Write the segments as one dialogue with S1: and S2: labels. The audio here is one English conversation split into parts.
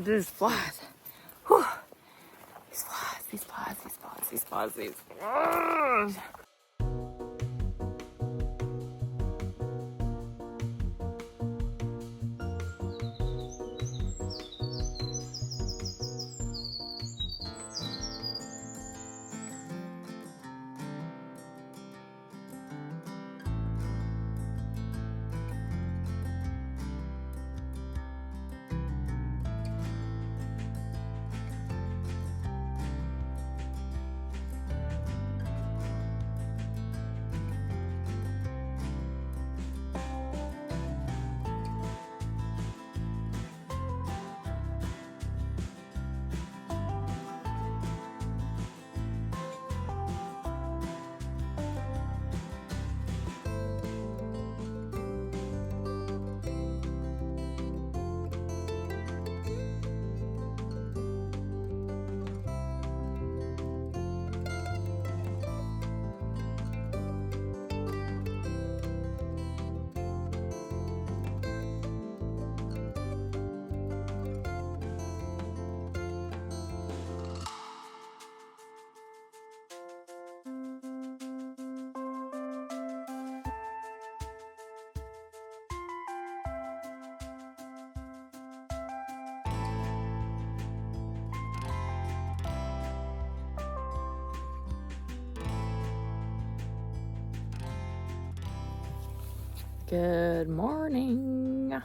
S1: these flies. Whew. These flies, these flies, these flies, these flies, these flies. Good morning.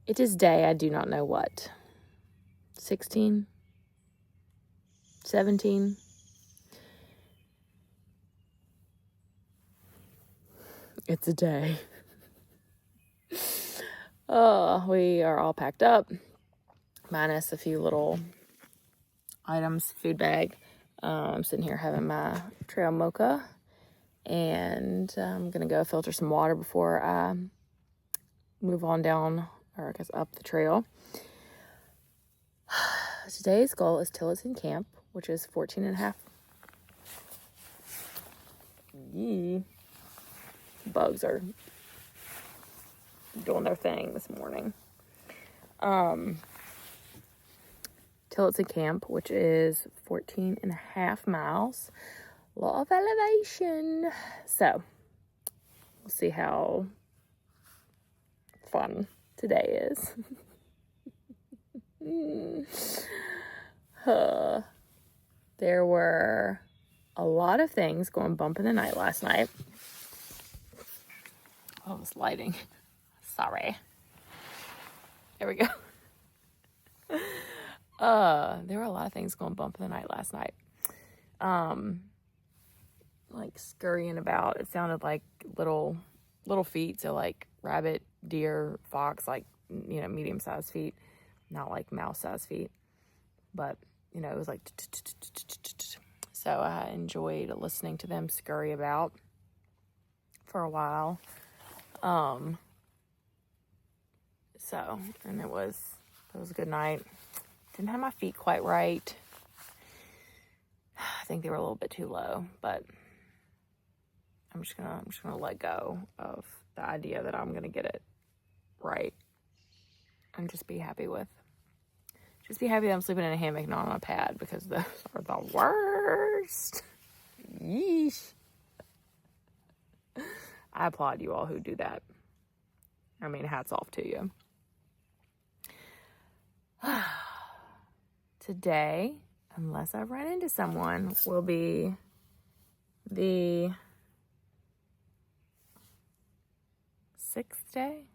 S1: It is day, I do not know what. 16? 17? It's a day. We are all packed up, minus a few little items, food bag. I'm sitting here having my trail mocha, and I'm going to go filter some water before I move on down, or I guess up the trail. Today's goal is Tillotson Camp, which is 14 and a half. Yee. Bugs are doing their thing this morning. Tillotson Camp, which is 14 and a half miles. A lot of elevation. So, we'll see how fun today is. There were a lot of things going bump in the night last night. Oh, this lighting. Sorry. There we go. There were a lot of things going bump in the night last night. Like scurrying about. It sounded like little feet. So like rabbit, deer, fox, like, you know, medium-sized feet. Not like mouse-sized feet. But, you know, it was like... So I enjoyed listening to them scurry about for a while. And it was a good night. Didn't have my feet quite right. I think they were a little bit too low, but I'm just gonna let go of the idea that I'm gonna get it right and just be happy that I'm sleeping in a hammock, not on a pad, because those are the worst. Yeesh. I applaud you all who do that. I mean, hats off to you. Today, unless I run into someone, will be the 6th day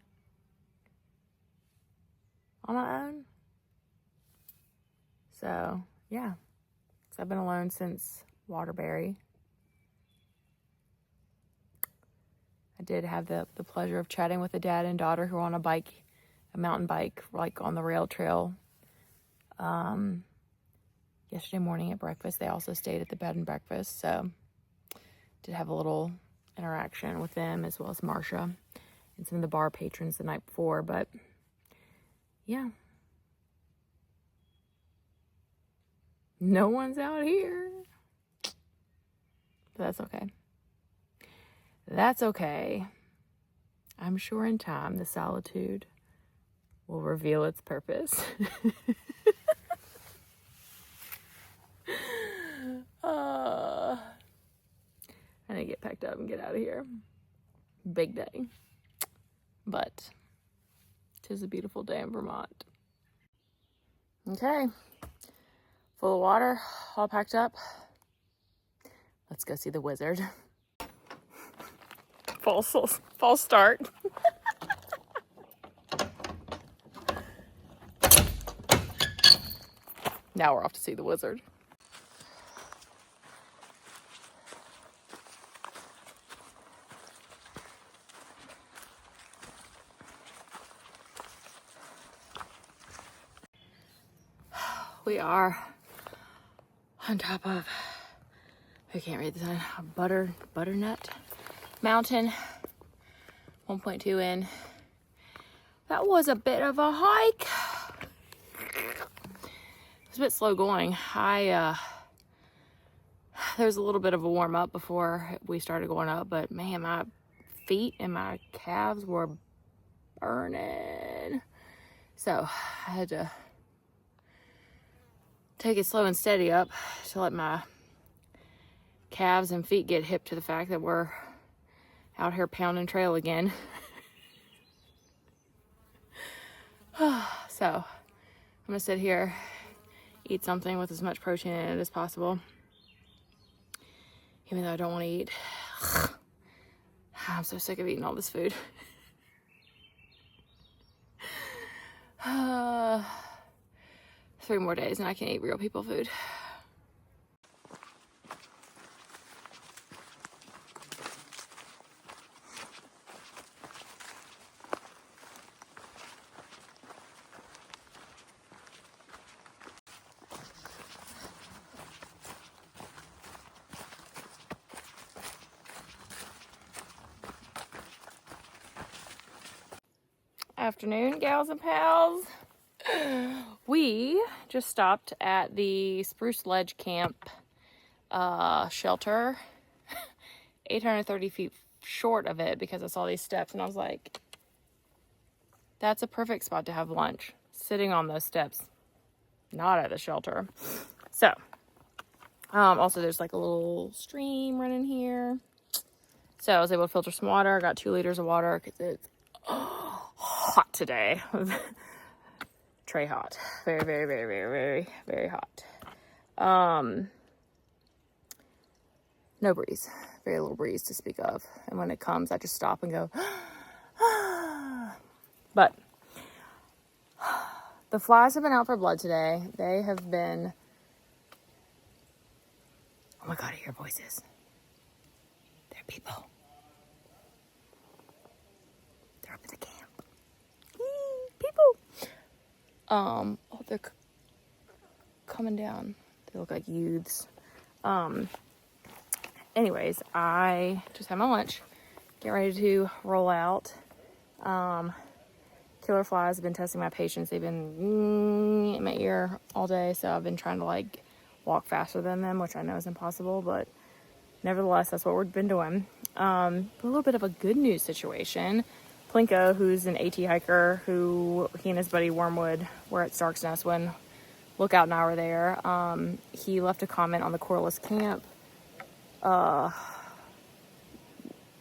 S1: on my own. So, yeah. So I've been alone since Waterbury. I did have the pleasure of chatting with a dad and daughter who were on a mountain bike, like on the rail trail. Yesterday morning at breakfast. They also stayed at the bed and breakfast, so did have a little interaction with them, as well as Marcia and some of the bar patrons the night before. But yeah, no one's out here, but that's okay. I'm sure in time the solitude will reveal its purpose. I need to get packed up and get out of here. Big day. But 'tis a beautiful day in Vermont. Okay. Full of water, all packed up. Let's go see the wizard. False start. Now we're off to see the wizard. We are on top of, I can't read the sign, a butternut mountain, 1.2 in. That was a bit of a hike. It was a bit slow going. There was a little bit of a warm up before we started going up, but man, my feet and my calves were burning. So I had to take it slow and steady up to let my calves and feet get hip to the fact that we're out here pounding trail again. So I'm gonna sit here, eat something with as much protein in it as possible, even though I don't want to eat. I'm so sick of eating all this food. 3 more days and I can eat real people food. Afternoon, gals and pals. We just stopped at the Spruce Ledge Camp shelter, 830 feet short of it because I saw these steps and I was like, that's a perfect spot to have lunch, sitting on those steps, not at the shelter. So, also there's like a little stream running here. So I was able to filter some water. I got 2 liters of water because it's hot today. Tray hot. Very, very, very, very, very, very hot. No breeze. Very little breeze to speak of. And when it comes, I just stop and go, But the flies have been out for blood today. They have been, oh my God, I hear voices. They're people. They're up at the camp. People. Oh, they're coming down. They look like youths. Anyways, I just had my lunch. Get ready to roll out. Killer flies have been testing my patience. They've been in my ear all day, so I've been trying to like walk faster than them, which I know is impossible, but nevertheless, that's what we've been doing. A little bit of a good news situation. Plinko, who's an AT hiker, who he and his buddy Wormwood were at Stark's Nest when Lookout and I were there. He left a comment on the Corliss camp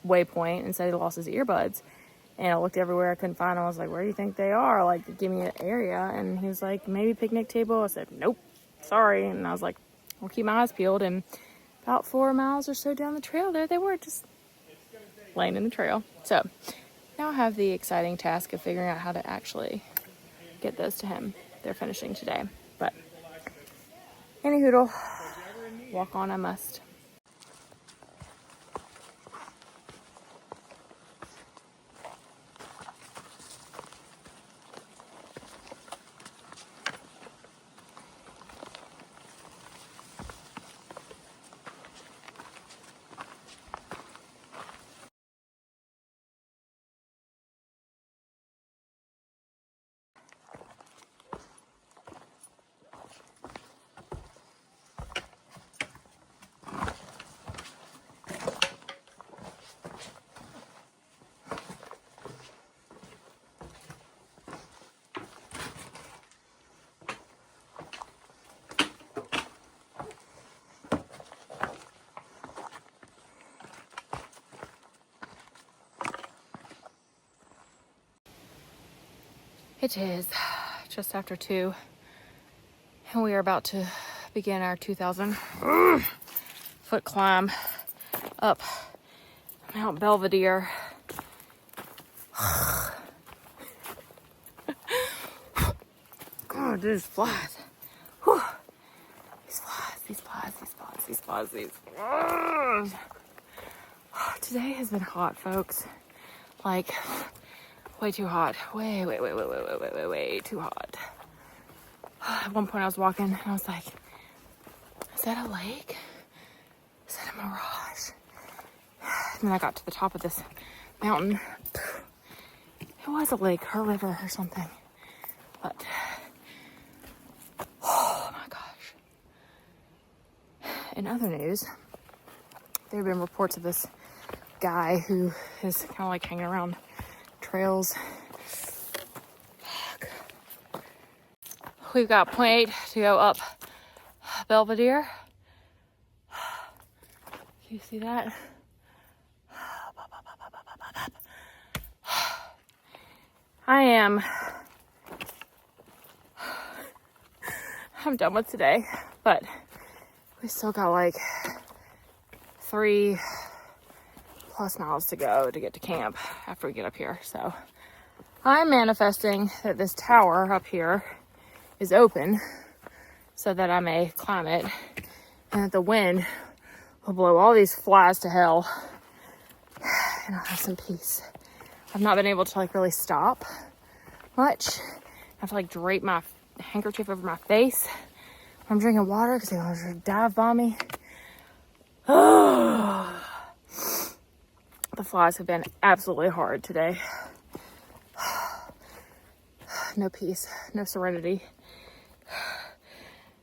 S1: waypoint and said he lost his earbuds. And I looked everywhere, I couldn't find them. I was like, where do you think they are? Like, give me an area. And he was like, maybe picnic table. I said, nope, sorry. And I was like, I'll keep my eyes peeled. And about 4 miles or so down the trail there, they were just laying in the trail. So now I have the exciting task of figuring out how to actually get those to him. They're finishing today. But any hoodle, walk on I must. It is just after 2, and we are about to begin our 2,000 foot climb up Mount Belvedere. God, these flies. Whew. These flies. Today has been hot, folks. Like, way too hot. Way too hot. At one point I was walking and I was like, is that a lake? Is that a mirage? And then I got to the top of this mountain. It was a lake or a river or something. But, oh my gosh. In other news, there have been reports of this guy who is kind of like hanging around trails. Fuck. We've got 0.8 to go up Belvedere. Can you see that? I'm done with today, but we still got like 3+ miles to go to get to camp after we get up here. So I'm manifesting that this tower up here is open so that I may climb it, and that the wind will blow all these flies to hell and I'll have some peace. I've not been able to like really stop much. I have to like drape my handkerchief over my face. I'm drinking water because they want to dive bomb me. The flies have been absolutely hard today. No peace, no serenity.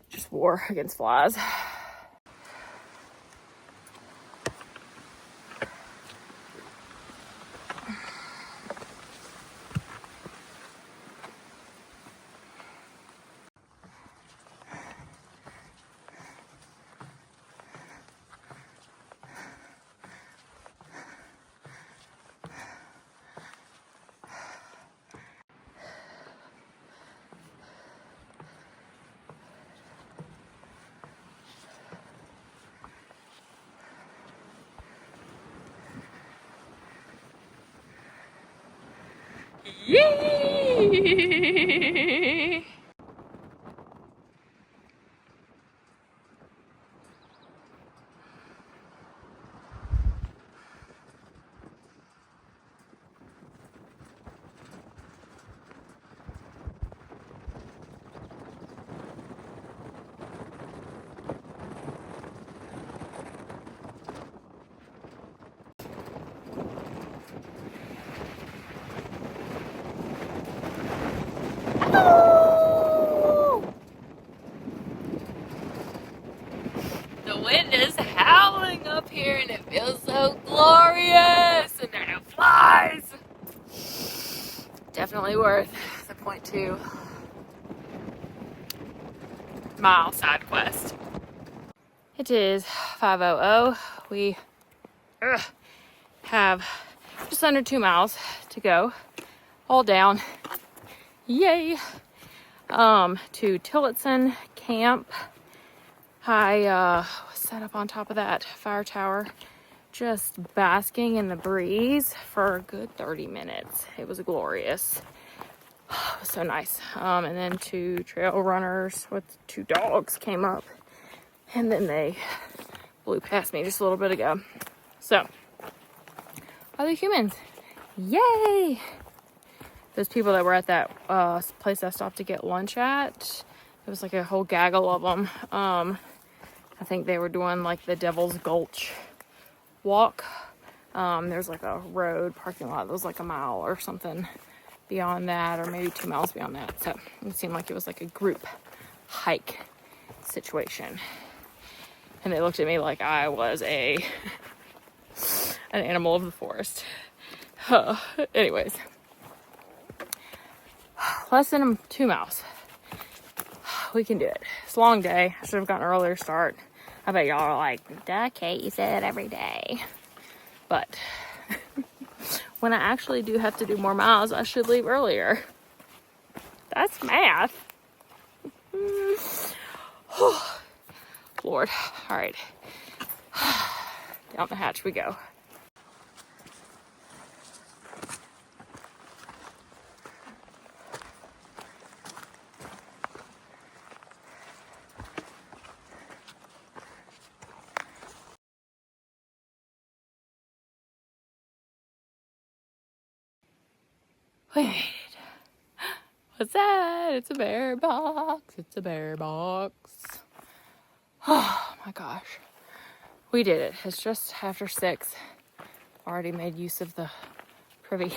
S1: Just war against flies. Yay! The wind is howling up here and it feels so glorious, and there are no flies. Definitely worth the 0.2 mile side quest. It is 5:00. We have just under 2 miles to go, all down. Yay! To Tillotson camp. I was set up on top of that fire tower, just basking in the breeze for a good 30 minutes. It was glorious. It was so nice. And then 2 trail runners with 2 dogs came up, and then they blew past me just a little bit ago. So, other humans, yay! Those people that were at that place I stopped to get lunch at, it was like a whole gaggle of them. I think they were doing like the Devil's Gulch walk. There's like a road parking lot that was like a mile or something beyond that, or maybe 2 miles beyond that. So it seemed like it was like a group hike situation. And they looked at me like I was an animal of the forest. Anyways, less than 2 miles. We can do it. It's a long day. I should have gotten an earlier start. I bet y'all are like, duh, Kate, you said it every day. But when I actually do have to do more miles, I should leave earlier. That's math. Lord. All right. Down the hatch we go. We made it. What's that? It's a bear box. It's a bear box. Oh my gosh. We did it. It's just after 6. Already made use of the privy.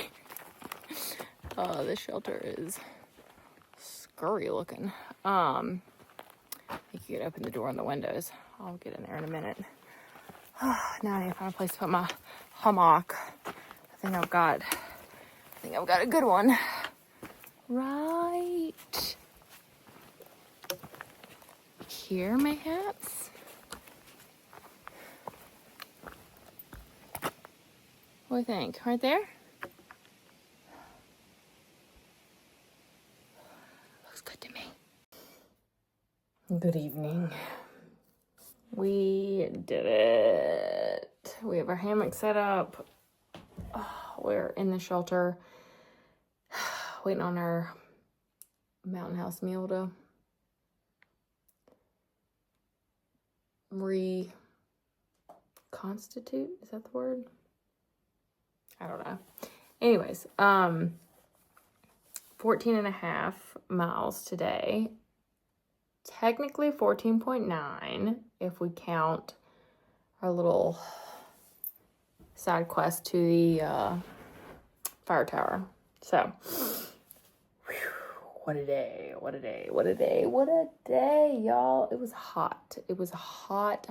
S1: Oh, this shelter is scurry looking. I think you could open the door and the windows. I'll get in there in a minute. Now I need to find a place to put my hammock. I think I've got a good one. Right here, mayhaps? What do you think? Right there? Looks good to me. Good evening. We did it. We have our hammock set up. Oh, we're in the shelter, waiting on our mountain house meal to reconstitute. Is that the word? I don't know. Anyways, 14.5 miles today. Technically 14.9 if we count our little side quest to the fire tower. So, whew, what a day, what a day, what a day, what a day, y'all. It was hot. It was hot.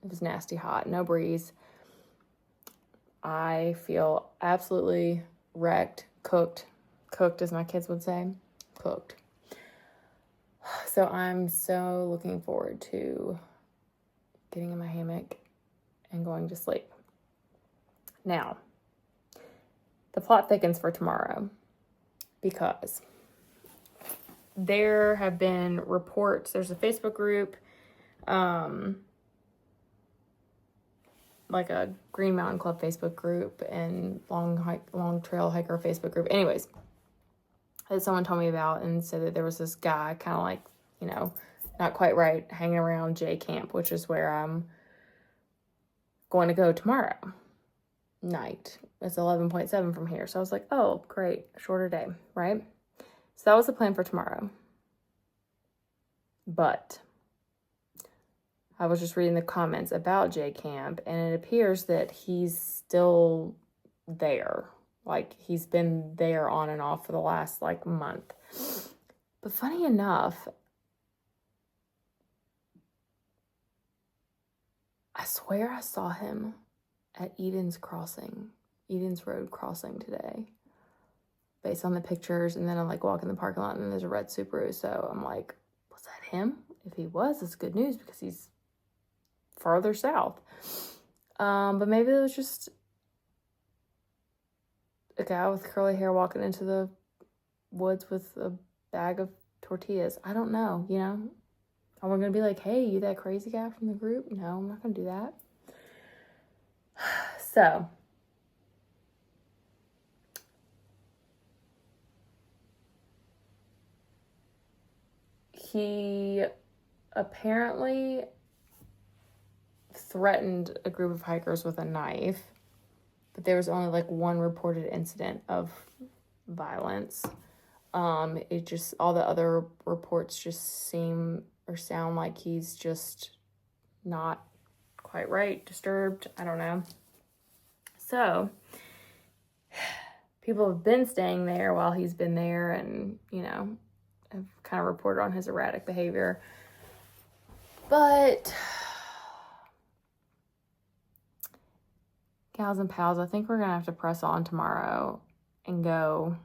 S1: It was nasty hot. No breeze. I feel absolutely wrecked, cooked as my kids would say, cooked. So I'm so looking forward to getting in my hammock and going to sleep. Now, the plot thickens for tomorrow because there have been reports. There's a Facebook group, like a Green Mountain Club Facebook group and Long Trail Hiker Facebook group. Anyways, that someone told me about and said that there was this guy kind of like, you know, not quite right, hanging around J Camp, which is where I'm going to go tomorrow night. It's 11.7 from here. So I was like, oh, great, shorter day, right? So that was the plan for tomorrow. But I was just reading the comments about J Camp, and it appears that he's still there. Like, he's been there on and off for the last, like, month. But funny enough, I swear I saw him at Eden's Road Crossing today. Based on the pictures, and then I, like, walk in the parking lot, and then there's a red Subaru. So I'm like, was that him? If he was, it's good news because he's farther south. But maybe it was just a guy with curly hair walking into the woods with a bag of tortillas. I don't know, you know? Are we going to be like, hey, you that crazy guy from the group? No, I'm not going to do that. So, he apparently threatened a group of hikers with a knife, but there was only like one reported incident of violence. It just, all the other reports just seem or sound like he's just not quite right, disturbed, I don't know. So, people have been staying there while he's been there and, you know, have kind of reported on his erratic behavior. But, gals and pals, I think we're going to have to press on tomorrow and go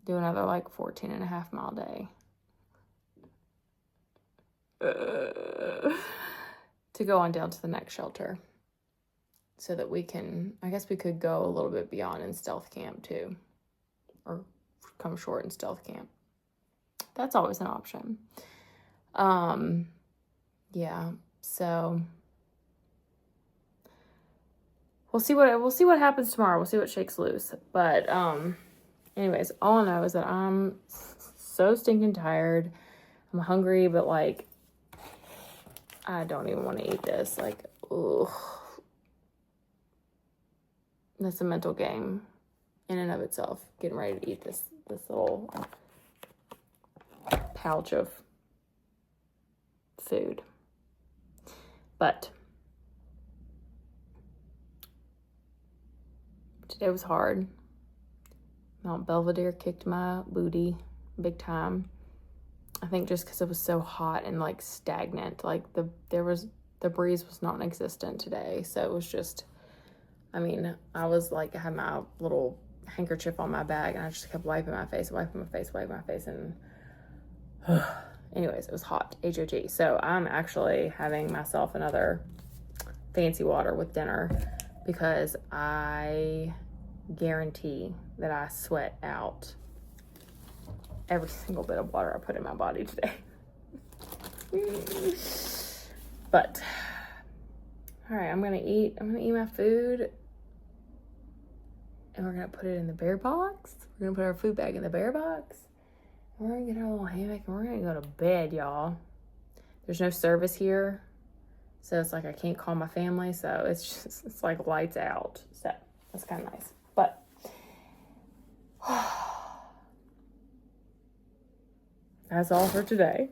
S1: do another, like, 14.5 mile day. To go on down to the next shelter. So that we can, I guess we could go a little bit beyond in stealth camp too. or come short in stealth camp. That's always an option. Yeah, so we'll see what happens tomorrow. We'll see what shakes loose. But anyways, all I know is that I'm so stinking tired. I'm hungry, but like I don't even want to eat this. Like, ugh. That's a mental game in and of itself. Getting ready to eat this little pouch of food. But today was hard. Mount Belvedere kicked my booty big time. I think just because it was so hot and like stagnant. Like the breeze was non-existent today. So it was just, I mean, I was like, I had my little handkerchief on my bag and I just kept wiping my face, and anyways, it was hot, HOG. So I'm actually having myself another fancy water with dinner because I guarantee that I sweat out every single bit of water I put in my body today. But all right, I'm gonna eat my food and we're gonna put it in the bear box. We're gonna put our food bag in the bear box. We're gonna get our little hammock and we're gonna go to bed, y'all. There's no service here, so it's like I can't call my family, so it's like lights out. So that's kind of nice. But that's all for today.